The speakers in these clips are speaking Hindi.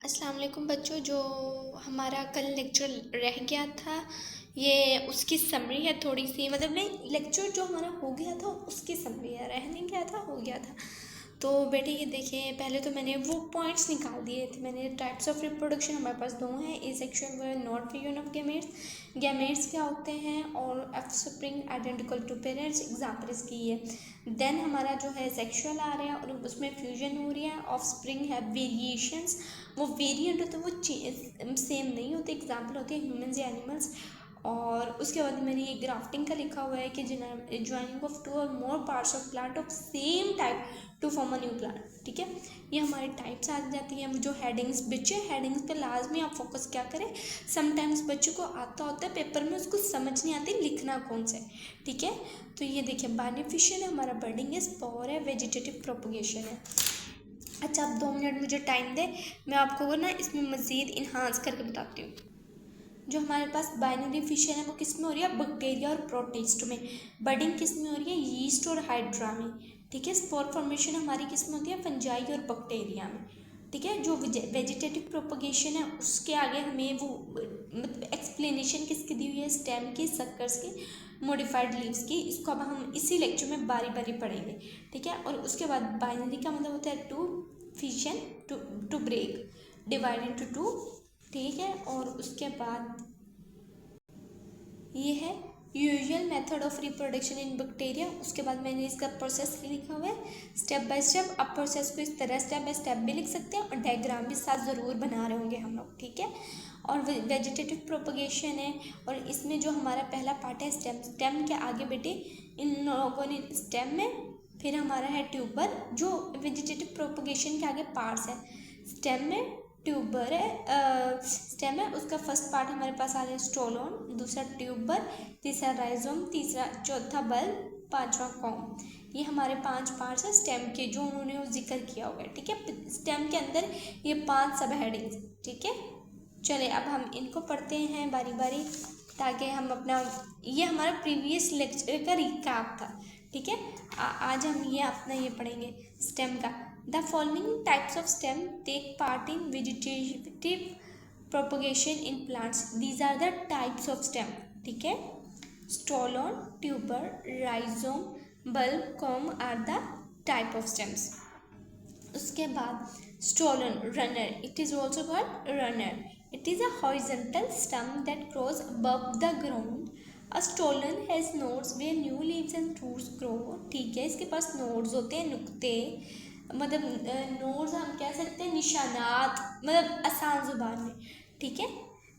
अस्सलाम वालेकुम बच्चों। जो हमारा कल लेक्चर रह गया था ये उसकी समरी है थोड़ी सी, मतलब नहीं, लेक्चर जो हमारा हो गया था उसकी समरी है, रह नहीं गया था, हो गया था। तो बेटे ये देखिए, पहले तो मैंने वो पॉइंट्स निकाल दिए थे। मैंने टाइप्स ऑफ रिप्रोडक्शन हमारे पास दो हैं, एसेक्सुअल व non fusion of gametes. Gametes क्या होते हैं और offspring identical to parents, example इसकी ये। देन हमारा जो है सेक्सुअल आ रहा है और उसमें फ्यूजन हो रही है, ऑफस्प्रिंग है वेरिएशंस, वो वेरिएंट होते हैं, वो सेम नहीं होते, एग्जाम्पल होती है ह्यूमन्स या एनिमल्स। और उसके बाद मेरी ये ग्राफ्टिंग का लिखा हुआ है कि joining of two or more parts of plant of same type to form a new plant. ठीक है, ये हमारी टाइप्स आ जाती हैं। जो हेडिंग्स बच्चे, हेडिंग्स पे लाजमी आप फोकस क्या करें। समटाइम्स बच्चों को आता होता है पेपर में, उसको समझ नहीं आती लिखना कौन सा है। ठीक है, तो ये देखिए, बेनिफिशियल है हमारा, बर्डिंग है, स्पोर है, वेजिटेटिव प्रोपगेशन है। अच्छा, आप 2 मिनट मुझे टाइम दें, मैं आपको ना इसमें मज़ीद इन्हांस करके बताती हूँ। जो हमारे पास बाइनरी फिशन है वो किस में हो रही है, बैक्टीरिया और प्रोटिस्ट में। बडिंग किस में हो रही है, यीस्ट और हाइड्रा में। ठीक है, स्पोर फॉर्मेशन हमारी किस में होती है, फंजाई और बैक्टीरिया में। ठीक है, जो वेजिटेटिव प्रोपगेशन है उसके आगे हमें वो मतलब एक्सप्लेनेशन किसकी दी हुई है, स्टेम की, सक्कर्स की, मॉडिफाइड लीव्स की। इसको अब हम इसी लेक्चर में बारी बारी पढ़ेंगे। ठीक है, और उसके बाद बाइनरी का मतलब होता है to fission, to break, divide into two. ठीक है, और उसके बाद ये है usual method of reproduction in bacteria. उसके बाद मैंने इसका प्रोसेस लिखा हुआ है स्टेप बाय स्टेप। आप प्रोसेस को इस तरह स्टेप बाय स्टेप भी लिख सकते हैं और डायग्राम भी साथ ज़रूर बना रहे होंगे हम लोग। ठीक है, और वेजिटेटिव प्रोपगेशन है, और इसमें जो हमारा पहला पार्ट है स्टेम। स्टेम के आगे बेटे इन लोगों ने स्टेम में, फिर हमारा है ट्यूबर। जो वेजिटेटिव प्रोपगेशन के आगे पार्ट्स है, स्टेम में ट्यूबर है, स्टेम है, उसका फर्स्ट पार्ट हमारे पास आ रहा है स्टोलोन, दूसरा ट्यूबर, तीसरा राइजोम, तीसरा चौथा बल्ब, पांचवा कॉम। ये हमारे 5 पार्ट्स हैं स्टेम के, जो उन्होंने वो जिक्र किया हुआ है। ठीक है, स्टेम के अंदर ये 5 सब हेडिंग्स। ठीक है, चले अब हम इनको पढ़ते हैं बारी बारी, ताकि हम अपना, ये हमारा प्रीवियस लेक्चर का रिकैप था। ठीक है, आज हम ये अपना ये पढ़ेंगे स्टेम का। The following types of stem take part in vegetative propagation in plants. These are the types of stem. ठीक है, stolon, tuber, rhizome, bulb, comb are the type of stems. उसके बाद stolon, runner. It is also called runner. It is a horizontal stem that grows above the ground. A stolon has nodes where new leaves and roots grow. ठीक है, इसके पास nodes होते हैं, नुक्ते, मतलब नोड्स हम कह सकते हैं, निशानात, मतलब आसान जुबान में। ठीक है,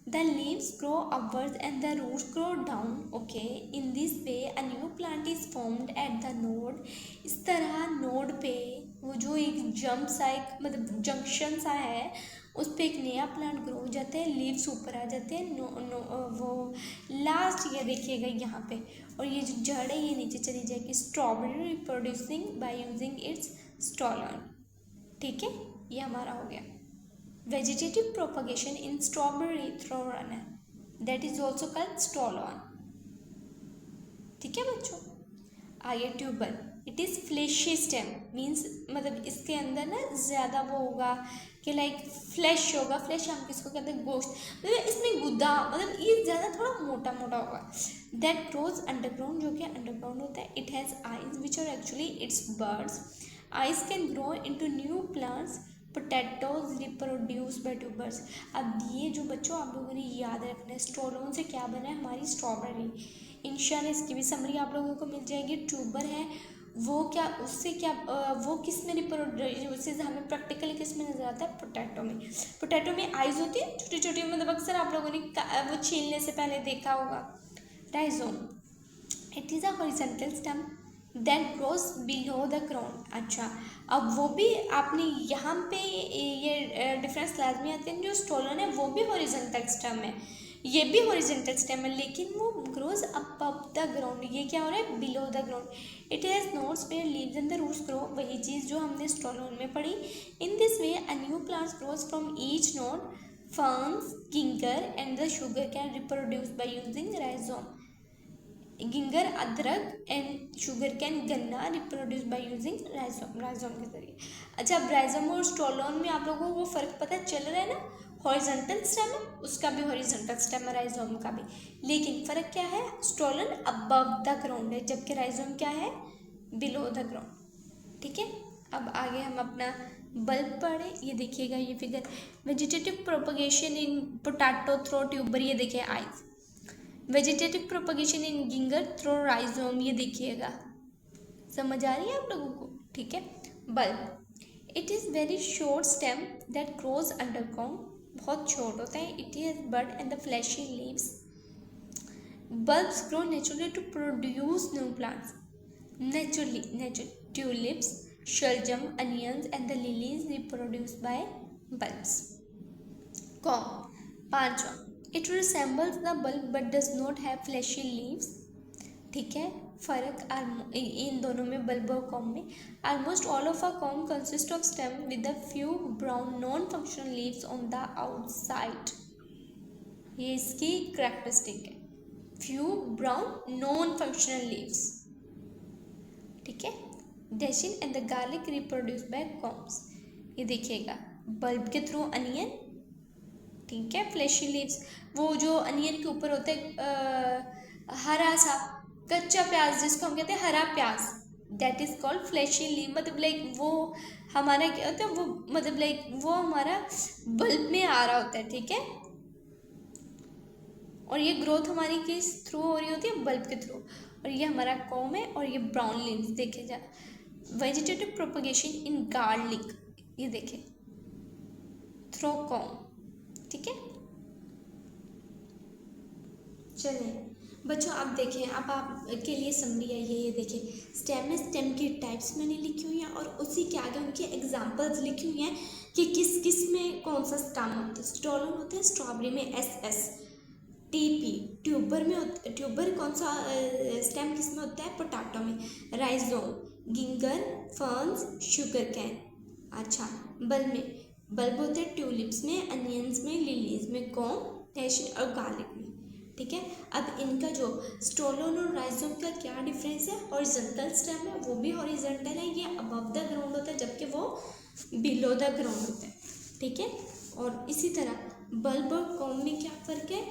the leaves grow upwards and the roots grow down. Okay, in this way a new plant is formed at the node. इस तरह नोड पे वो जो एक जंप सा, एक मतलब जंक्शन सा है, उस पर एक नया प्लांट ग्रो हो जाता है, लीव्स ऊपर आ जाते हैं, वो लास्ट ये देखिएगा यहाँ पे, और ये जो जड़ है ये नीचे चली जाएगी। Strawberry reproducing by using its stolon. ठीक है, ये हमारा हो गया vegetative propagation in strawberry through runner, that is also called stolon. ठीक है बच्चों, आगे tuber. It is fleshy stem, means मतलब इसके अंदर ना ज़्यादा वो होगा कि लाइक फ्लैश होगा। फ्लैश हम किसको कहते हैं, गोश्त, मतलब इसमें गुद्दा, मतलब ये ज़्यादा थोड़ा मोटा मोटा होगा। दैट ग्रोज अंडरग्राउंड, जो कि अंडरग्राउंड होता है। It has eyes which are actually its buds. Eyes can grow into new plants. Potatoes reproduce by tubers. अब ये जो बच्चों आप लोगों ने याद रखना है, स्टोलोन से क्या बना है, हमारी स्ट्रॉबेरी। इंशाल्लाह इसकी भी समरी आप लोगों को मिल जाएगी। ट्यूबर है वो क्या, उससे क्या, वो किस में रिप्रोड्यूस, हमें प्रैक्टिकली किस में नजर आता है, पोटैटो में। पोटैटो में आइज होती है छोटी छोटी, मतलब अक्सर आप लोगों ने वो छीलने से पहले देखा होगा। Rhizome, it is a horizontal stem that grows below the ground. अच्छा, अब वो भी आपने यहाँ पे ये डिफरेंस लाजमी आते हैं। जो स्टोलन है वो भी हॉरिजॉन्टल स्टेम है, ये भी हॉरिजॉन्टल स्टेम है, लेकिन वो ग्रोज अबव द ग्राउंड। ये क्या हो रहा है, below the ground. It has nodes where leaves and the roots grow, वही चीज़ जो हमने स्टोलन में पढ़ी। In this way a new plants grows from each node. Ferns, ginger and the sugarcane reproduce by using rhizome. Ginger अदरक एंड शुगर कैन गन्ना reproduce by using rhizome, rhizome के जरिए। अच्छा, अब राइजोम और स्टोलोन में आप लोगों को वो फर्क पता चल रहा है ना, हॉरिजॉन्टल स्टेम है, उसका भी हॉरिजॉन्टल स्टेम है, राइजोम का भी, लेकिन फ़र्क क्या है, स्टोलन अबव द ग्राउंड है जबकि राइजोम क्या है, बिलो द ग्राउंड। ठीक है, अब आगे हम अपना बल्ब पढ़े। ये देखिएगा ये फिगर, वेजिटेटिव प्रोपगेशन इन पोटैटो थ्रो ट्यूबर, ये देखिए आइज, वेजिटेटिव प्रोपगेशन इन गिंगर थ्रो राइजोम, ये देखिएगा, समझ आ रही है आप लोगों को। ठीक है, bulb, it is very short stem that grows underground, बहुत शॉर्ट होता है, it is bud and the fleshy leaves. Bulbs grow naturally to produce new plants, naturally tulips, शलजम, onions and the lilies reproduced by bulbs. Corm, पांचवा, it resembles the bulb but does not have fleshy leaves. ठीक है, फर्क इन दोनों में, बल्ब और कॉम में। Almost all of a corm consist of stem with a few brown non functional leaves on the outside, ये इसकी कैरेक्टरिस्टिक है, few brown non functional leaves. ठीक है, dasheen and the garlic reproduce by corms, ये देखिएगा, बल्ब के थ्रू अनियन, ठीक है, फ्लैशी लीव्स, वो जो अनियन के ऊपर होते हैं हरा सा कच्चा प्याज, जिसको हम कहते हैं हरा प्याज, that is called fleshy leaf, मतलब लाइक वो हमारा क्या होता है, वो मतलब लाइक वो हमारा बल्ब में आ रहा होता है। ठीक है, और ये ग्रोथ हमारी किस थ्रू हो रही होती है, बल्ब के थ्रू, और ये हमारा कॉम है, और ये ब्राउन लीव्स देखे जा। वेजिटेटिव प्रोपगेशन इन गार्लिक, ये देखें, थ्रो कॉम। ठीक है, चलिए बच्चों आप देखें, अब आप के लिए समरी है ये देखें, स्टेम में स्टेम की टाइप्स मैंने लिखी हुई हैं और उसी के आगे उनके एग्जांपल्स लिखी हुई हैं कि किस किस में कौन सा स्टेम होता है। स्टोलन होते हैं स्ट्रॉबेरी में SS, TP ट्यूबर में, ट्यूबर कौन सा स्टेम किस में होता है, पोटैटो में, rhizome, ginger, ferns, sugar cane. अच्छा, बल्ब में, बल्ब होते हैं ट्यूलिप्स में, अनियंस में, लिलीज में, कॉम, डेसिन और गार्लिक में। ठीक है, अब इनका जो स्टोलोन और राइजोम का क्या डिफरेंस है, हॉरिजॉन्टल स्टेम है, वो भी हॉरिजॉन्टल है, ये अबव द ग्राउंड होता है जबकि वो बिलो द ग्राउंड होता है। ठीक है, और इसी तरह बल्ब और कॉम में क्या फ़र्क है,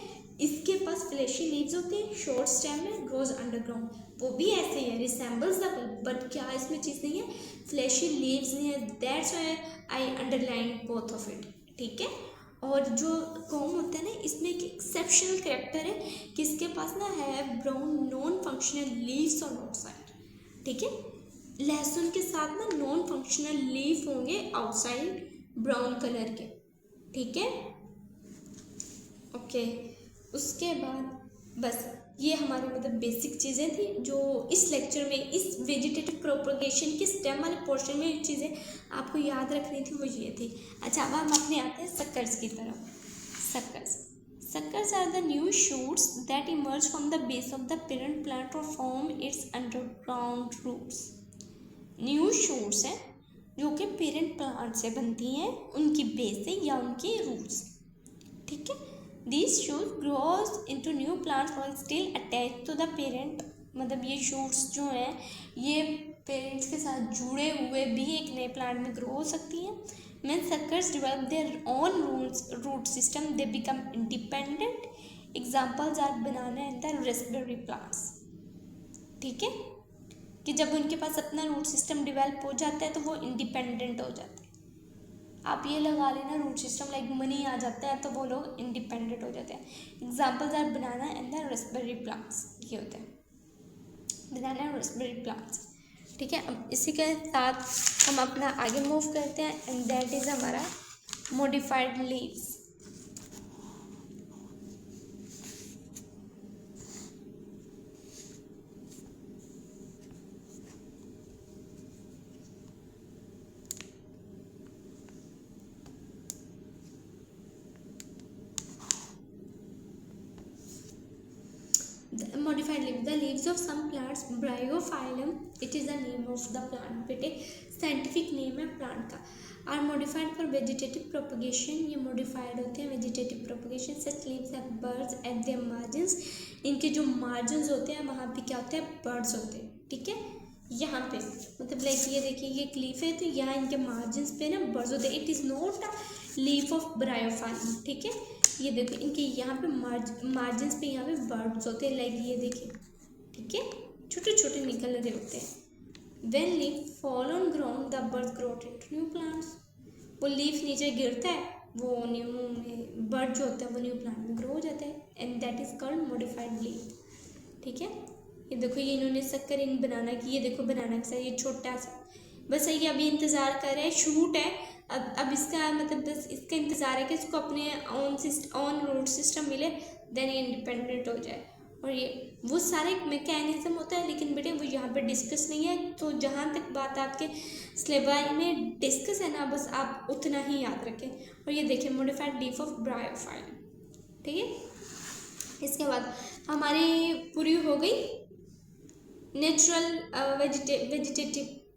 इसके पास फ्लैशी लीव्स होती है, शॉर्ट स्टेम है, ग्रोज अंडरग्राउंड, वो भी ऐसे ही है, रिसेंबल्स द बल्ब, बट क्या इसमें चीज़ नहीं है, फ्लैशी लीव्स नहीं है, that's why I underline both of it. ठीक है, और जो कॉम होता है ना, इसमें एक एक्सेप्शनल कैरेक्टर है कि इसके पास ना है brown non functional leaves on outside. ठीक है, लहसुन के साथ ना नॉन फंक्शनल लीफ होंगे आउटसाइड ब्राउन कलर के। ठीक है, ओके, उसके बाद बस ये हमारी मतलब बेसिक चीज़ें थी जो इस लेक्चर में, इस वेजिटेटिव प्रोपगेशन के स्टेम वाले पोर्शन में चीज़ें आपको याद रखनी थी वो ये थी। अच्छा, अब हम अपने आते हैं सक्कर्स की तरफ। Suckers are the new shoots that emerge from the base of the parent plant or form its underground roots. New shoots हैं जो कि पेरेंट प्लांट से बनती हैं, उनकी बेस से या उनके रूट्स। ठीक है, These shoots grows into new plants while still attached to the parent, मतलब ये shoots जो हैं ये पेरेंट्स के साथ जुड़े हुए भी एक नए प्लांट में ग्रो हो सकती हैं। When suckers develop their own root system, they become independent. Examples are banana and the raspberry plants. ठीक है, कि जब उनके पास अपना रूट सिस्टम डेवलप हो जाता है तो वो इंडिपेंडेंट हो जाते हैं। आप ये लगा लेना, रूट सिस्टम लाइक मनी आ जाता है तो वो लोग इंडिपेंडेंट हो जाते हैं। Examples are banana and the raspberry plants, ये होते हैं बनाना और रास्पबेरी प्लांट्स। ठीक है, अब इसी के साथ हम अपना आगे मूव करते हैं एंड दैट इज़ हमारा modified leaves. Modified leaves, the leaves of some plants, Bryophyllum, it is the name of the plant, बेटे साइंटिफिक नेम है प्लांट का। Are modified for vegetative propagation, ये मॉडिफाइड होते हैं vegetative propagation. Such leaves have buds at their margins, इनके जो मार्जिन्स होते हैं वहाँ पे क्या होते हैं, बर्ड्स होते हैं, ठीक है। यहाँ पे मतलब लाइक ये देखिए ये क्लीफ है तो यहाँ इनके मार्जिन्स पे ना बर्ड्स होते हैं। It is not a leaf of Bryophyllum, ठीक है। ये देखो इनके यहाँ पे मार्जिन्स पे यहाँ पे बर्ड्स होते हैं, लाइक ये देखिए, ठीक है, छोटे छोटे निकल रहे होते हैं। When leaf fall on ground, the birds grow into new plants. वो लीफ नीचे गिरता है, वो न्यू में बर्ड जो होता है वो न्यू प्लांट में ग्रो हो जाता है, and that is called modified leaf, ठीक है। ये देखो ये इन्होंने शक्कर इन बनाना की, ये देखो बनाना के साथ ये छोटा सा, बस ये अभी इंतज़ार कर रहे हैं, शूट है। अब इसका मतलब बस इसका इंतज़ार है कि इसको अपने ऑन रूट सिस्टम मिले, देन ये इंडिपेंडेंट हो जाए। और ये वो सारे मैकेनिज्म होता है, लेकिन बेटे वो यहाँ पे डिस्कस नहीं है। तो जहाँ तक बात आपके सिलेबस में डिस्कस है ना, बस आप उतना ही याद रखें। और ये देखिए मॉडिफाइड लीफ ऑफ ब्रायोफाइलम, ठीक है। इसके बाद हमारी पूरी हो गई नेचुरल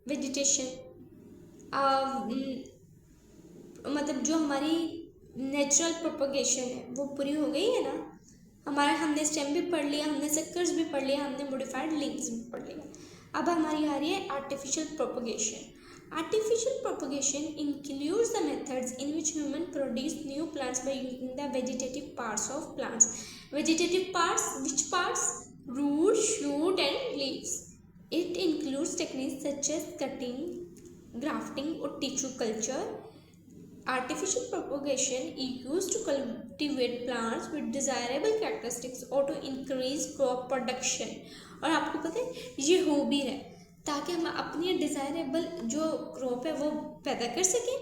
वेजिटेशन, मतलब जो हमारी नेचुरल प्रोपगेशन है वो पूरी हो गई है ना। हमारा हमने स्टेम भी पढ़ लिया, हमने सक्कर्स भी पढ़ लिया, हमने मॉडिफाइड लीव्स भी पढ़ लिया। अब हमारी आ रही है artificial propagation. Artificial propagation includes the methods in which human produce new plants by using the vegetative parts of plants. Vegetative parts, which parts? Root, shoot and leaves. It includes techniques such as cutting, grafting or tissue culture. Artificial propagation is used to cultivate plants with desirable characteristics or to increase crop production. और आपको पता है ये हो भी है ताकि हम अपनी डिज़ायरेबल जो क्रॉप है वो पैदा कर सकें।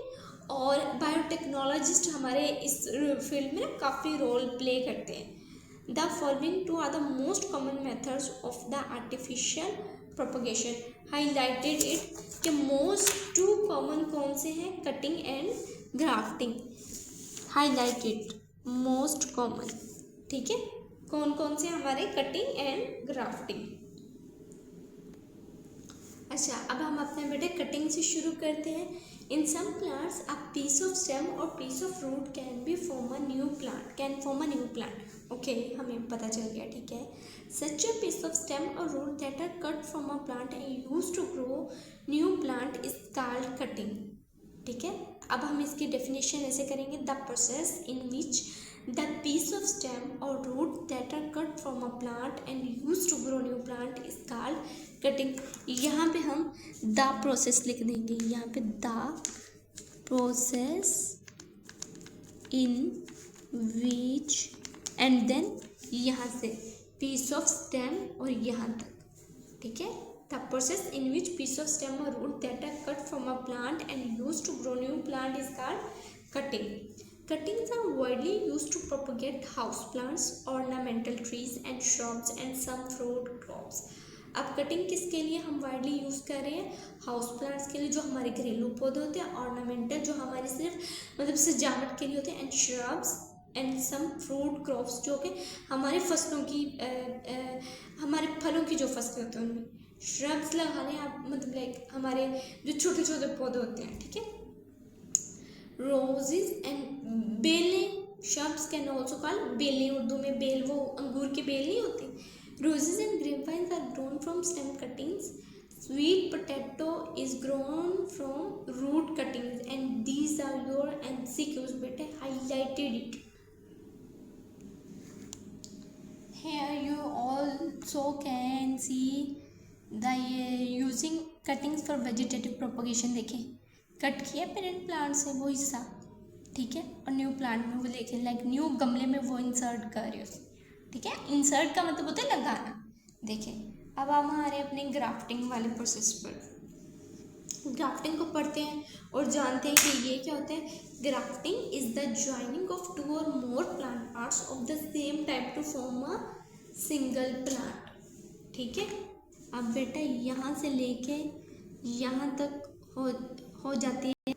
और बायोटेक्नोलॉजिस्ट हमारे इस फील्ड में काफ़ी रोल प्ले करते हैं। The following two are the most common methods of the artificial propagation. Highlighted it के मोस्ट टू कॉमन कौन से हैं? Cutting and grafting. Highlighted most common, ठीक है। कौन कौन से हमारे? Cutting and grafting. अच्छा अब हम अपने बेटे कटिंग से शुरू करते हैं। In some plants a piece of stem or piece of root can form a new plant. Okay हमें पता चल गया, ठीक है। Such a piece of stem or root that are cut from a plant and used to grow new plant is called cutting, ठीक है। अब हम इसकी डेफिनेशन ऐसे करेंगे। The process in which the piece of stem or root that are cut from a plant and use to grow new plant is called cutting. यहाँ पे हम द प्रोसेस लिख देंगे, यहाँ पे the process in which and then यहाँ से पीस ऑफ स्टेम और यहाँ तक, ठीक है। The process in which piece of stem or root that are cut from a plant and used to grow new plant is called cutting. Cuttings are widely used to propagate house plants, ornamental trees and shrubs and some fruit crops. अब कटिंग किसके लिए हम वाइडली यूज़ कर रहे हैं? हाउस प्लांट्स के लिए जो हमारे घरेलू पौधे होते हैं, ऑर्नामेंटल जो हमारे सिर्फ मतलब सजावट के लिए होते हैं, and shrubs and some fruit crops जो कि हमारे फसलों की हमारे फलों की जो फसलें होती हैं उनमें श्रब्स लगा लें आप, मतलब लाइक हमारे जो छोटे छोटे पौधे होते हैं, ठीक है। रोजेस एंड बेलें, श्रब्स कैन ऑल्सो कॉल बेलें, उर्दू में बेल वो अंगूर की बेल नहीं होती। Roses and grapevines are grown from stem cuttings. Sweet potato is grown from root cuttings and these are your MCQs बेटे, highlighted it. Here you also can see the using cuttings for vegetative propagation। देखें कट किया पेरेंट प्लांट से वो हिस्सा, ठीक है, और न्यू प्लांट में वो देखें लाइक न्यू गमले में वो इंसर्ट कर रहे हो, ठीक है। इंसर्ट का मतलब होता है लगाना। देखें अब हम आ रहे हैं अपने ग्राफ्टिंग वाले प्रोसेस पर। ग्राफ्टिंग को पढ़ते हैं और जानते हैं कि ये क्या होता है। Grafting is the joining of 2 or more plant parts of the same type to form a single plant, ठीक है। अब बेटा यहाँ से लेके यहाँ तक हो जाती है।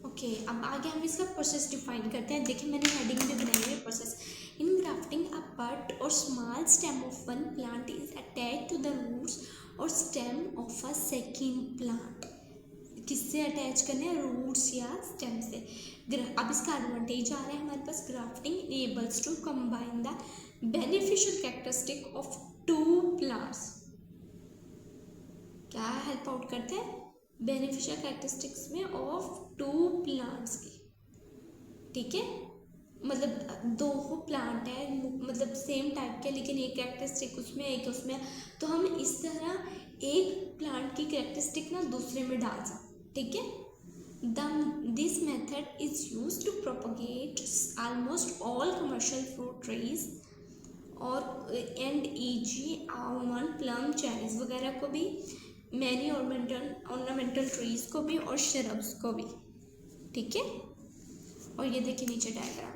ओके अब आगे हम इसका प्रोसेस डिफाइन करते हैं। देखिए मैंने हेडिंग भी बनाई है process. In grafting a bud or small stem of one plant is attach to the roots or stem of a second plant. किससे अटैच करने हैं, रूट्स या स्टेम से। अब इसका एडवांटेज आ रहा है हमारे पास, grafting enables to combine the beneficial characteristic of two plants. क्या हेल्प आउट करते हैं, बेनिफिशियल कैरेक्टरिस्टिक्स में ऑफ टू प्लांट्स की, ठीक है। मतलब दो प्लांट है, मतलब सेम टाइप के, लेकिन एक कैरेक्टरिस्टिक उसमें एक उसमें, तो हम इस तरह एक प्लांट की कैरेक्टरिस्टिक ना दूसरे में डाल सकते, ठीक है। This method is use to propagate almost all commercial fruit trees or and eg almond, plum, cherries वगैरह को भी, मैनी ऑर्नामेंटल ट्रीज को भी और शरब्स को भी, ठीक है। और ये देखिए नीचे डायग्राम,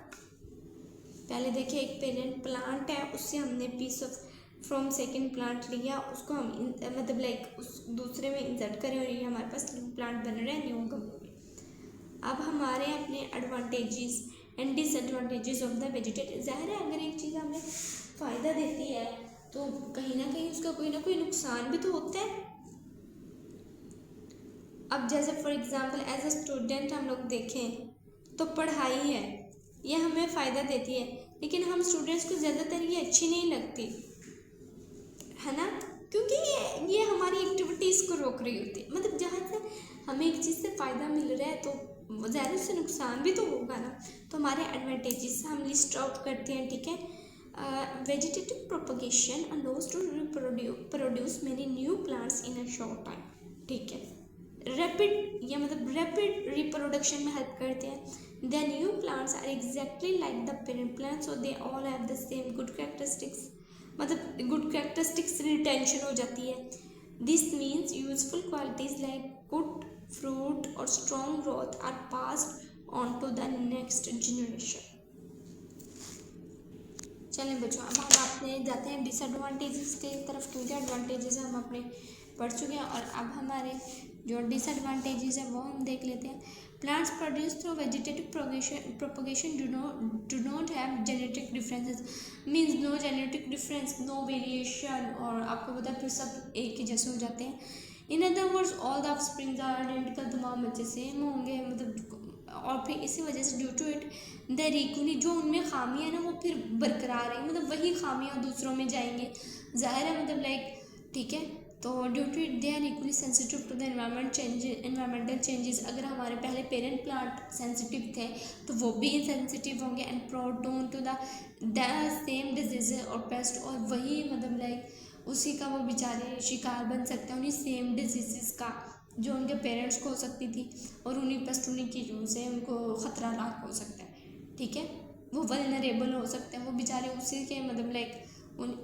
पहले देखिए एक पेरेंट प्लांट है, उससे हमने piece of from second plant लिया, उसको हम मतलब लाइक उस दूसरे में इंसर्ट करें और ये हमारे पास न्यू प्लांट बन रहे हैं न्यू गमलों में। अब हमारे अपने advantages and disadvantages of the vegetative. ज़ाहिर है अगर एक चीज़ हमें फ़ायदा देती है तो कहीं ना कहीं उसका कोई ना कोई नुकसान भी तो होता है। अब जैसे for example as a student हम लोग देखें तो पढ़ाई है, ये हमें फ़ायदा देती है, लेकिन हम स्टूडेंट्स को ज़्यादातर ये अच्छी नहीं लगती है ना, क्योंकि ये हमारी एक्टिविटीज़ को रोक रही होती है। मतलब जहाँ से हमें एक चीज़ से फ़ायदा मिल रहा है तो ज़्यादा से नुकसान भी तो होगा ना। तो हमारे एडवांटेजेस हम लिस्ट आउट करते हैं, ठीक है। Vegetative propagation allows to produce many new plants in a short time, ठीक है। रैपिड, ये मतलब रैपिड रिप्रोडक्शन में हेल्प करते हैं। The new plants are exactly like the parent plants, so they all have the same good characteristics, मतलब गुड कैरेक्टरिस्टिक्स रिटेंशन हो जाती है। This means useful qualities like good fruit और strong growth are passed on to the next generation. चलें बच्चों, अब हम अपने जाते हैं डिसएडवांटेजेस की तरफ, क्योंकि एडवांटेजेस हम अपने पढ़ चुके हैं और अब हमारे जो डिसएडवांटेजेस है वो हम देख लेते हैं। Plants produce through vegetative propagation do not have genetic differences, means no genetic difference, no variation, और आपको पता है फिर सब एक ही जैसे हो जाते हैं। In other words all the offsprings are identical, तमाम बच्चे सेम होंगे, मतलब और फिर इसी वजह से due to it there equally, जो उनमें खामियां है ना वो फिर बरकरार है, मतलब वही खामियां दूसरों में जाएंगे, ज़ाहिर है मतलब लाइक, ठीक है। तो due to it they are equally sensitive to the environmental changes. अगर हमारे पहले पेरेंट प्लांट सेंसिटिव थे तो वो भी सेंसिटिव होंगे, and prone to the same disease और पेस्ट, और वही मतलब लाइक उसी का वो बेचारे शिकार बन सकते हैं, उन्हीं सेम डिजीज़ का जो उनके पेरेंट्स को हो सकती थी, और उन्हीं पेस्ट उन्हीं कीड़ों से उनको ख़तरा लाक हो सकता है, ठीक है। वो वल्नरेबल हो सकते हैं, वो बेचारे उसी के मतलब लाइक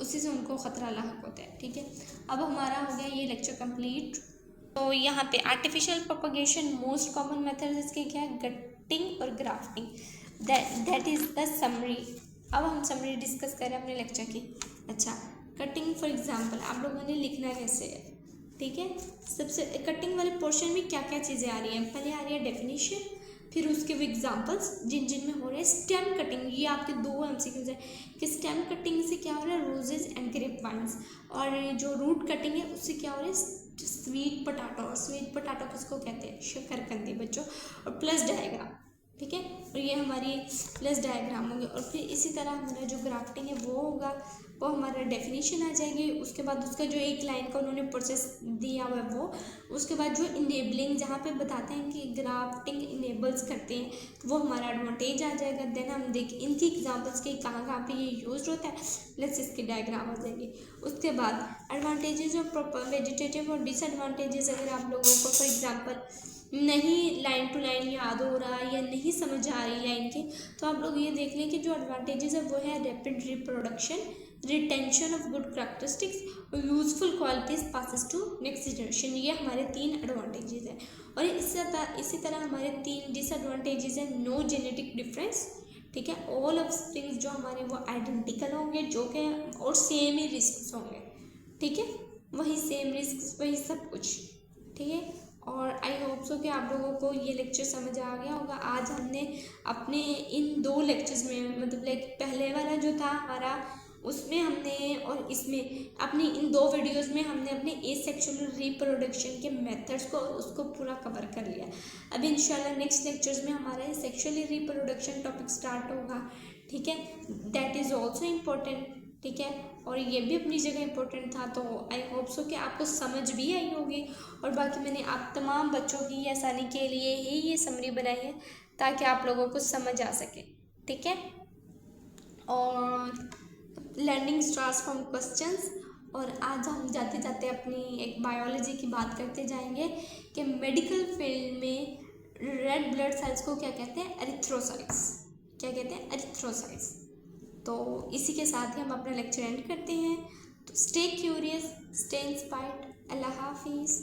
उसी से उनको ख़तरा लाक होता है, ठीक है। अब हमारा हो गया ये लेक्चर कंप्लीट। तो यहाँ पे artificial propagation most common method इसके क्या है, गट्टिंग और grafting, that is the summary. अब हम समरी डिस्कस करें अपने लेक्चर की। अच्छा, कटिंग फॉर एग्जांपल आप लोगों ने लिखना कैसे है, ठीक है। सबसे कटिंग वाले पोर्शन में क्या क्या चीज़ें आ रही हैं, पहले आ रही है डेफिनेशन, फिर उसके वो एग्जांपल्स जिन में हो रहे हैं। स्टेम कटिंग, ये आपके दो एमसीक्यूज है कि स्टेम कटिंग से क्या हो रहा है, रोजेज एंड ग्रेप वाइन्स, और जो रूट कटिंग है उससे क्या हो रहा है, स्वीट पोटैटो। और स्वीट पोटैटो किसको कहते हैं, शकरकंदी बच्चों। और प्लस डायग्राम, ठीक है, और ये हमारी प्लस डायग्राम होंगे। और फिर इसी तरह हमारा जो ग्राफ्टिंग है वो होगा, वो हमारा डेफिनेशन आ जाएगी। उसके बाद उसका जो एक लाइन का उन्होंने प्रोसेस दिया हुआ है वो, उसके बाद जो इनेबलिंग जहाँ पे बताते हैं कि ग्राफ्टिंग इनेबल्स करते हैं, तो वो हमारा एडवांटेज आ जाएगा। देन हम देख इनकी एग्जांपल्स के कहाँ कहाँ पे ये यूज होता है, प्लस इसके डायग्राम आ जाएंगे। उसके बाद एडवांटेजेस ऑफ वेजिटेटिव और डिसएडवांटेजेस, अगर आप लोगों को फॉर एग्जाम्पल नहीं लाइन टू लाइन याद हो रहा है या नहीं समझ आ रही लाइन की, तो आप लोग ये देख लें कि जो एडवांटेजेस है वो है rapid reproduction, retention of good characteristics और useful qualities passes to next generation. ये हमारे 3 एडवांटेजेस हैं। और इसी तरह हमारे 3 डिसएडवांटेजेस हैं। नो जेनेटिक डिफरेंस, ठीक है, ऑल ऑफ स्प्रिंग्स जो हमारे वो आइडेंटिकल होंगे, जो कि और सेम ही रिस्क होंगे, ठीक है, वही सेम रिस्क वही सब कुछ, ठीक है। और आई होप सो कि आप लोगों को ये लेक्चर समझ आ गया होगा। आज हमने अपने इन 2 लेक्चर्स में मतलब लाइक पहले वाला जो था हमारा उसमें हमने और इसमें अपनी इन 2 वीडियोस में हमने अपने एसेक्सुअल रिप्रोडक्शन के मेथड्स को उसको पूरा कवर कर लिया। अब इंशाल्लाह नेक्स्ट लेक्चर्स में हमारा सेक्सुअली रिप्रोडक्शन टॉपिक स्टार्ट होगा, ठीक है। दैट इज़ ऑल्सो इम्पोर्टेंट, ठीक है, और ये भी अपनी जगह इम्पोर्टेंट था। तो आई होप सो कि आपको समझ भी आई होगी। और बाकी मैंने आप तमाम बच्चों की आसानी के लिए ही ये समरी बनाई है ताकि आप लोगों को समझ आ सके, ठीक है। और लर्निंग स्टार्ट्स फ्रॉम क्वेश्चंस। और आज हम जाते जाते अपनी एक बायोलॉजी की बात करते जाएंगे कि मेडिकल फील्ड में रेड ब्लड सेल्स को क्या कहते हैं, एरिथ्रोसाइट्स। क्या कहते हैं, एरिथ्रोसाइट्स। तो इसी के साथ ही हम अपना लेक्चर एंड करते हैं। तो स्टे क्यूरियस, स्टे इंस्पायर्ड। अल्लाह हाफिज़।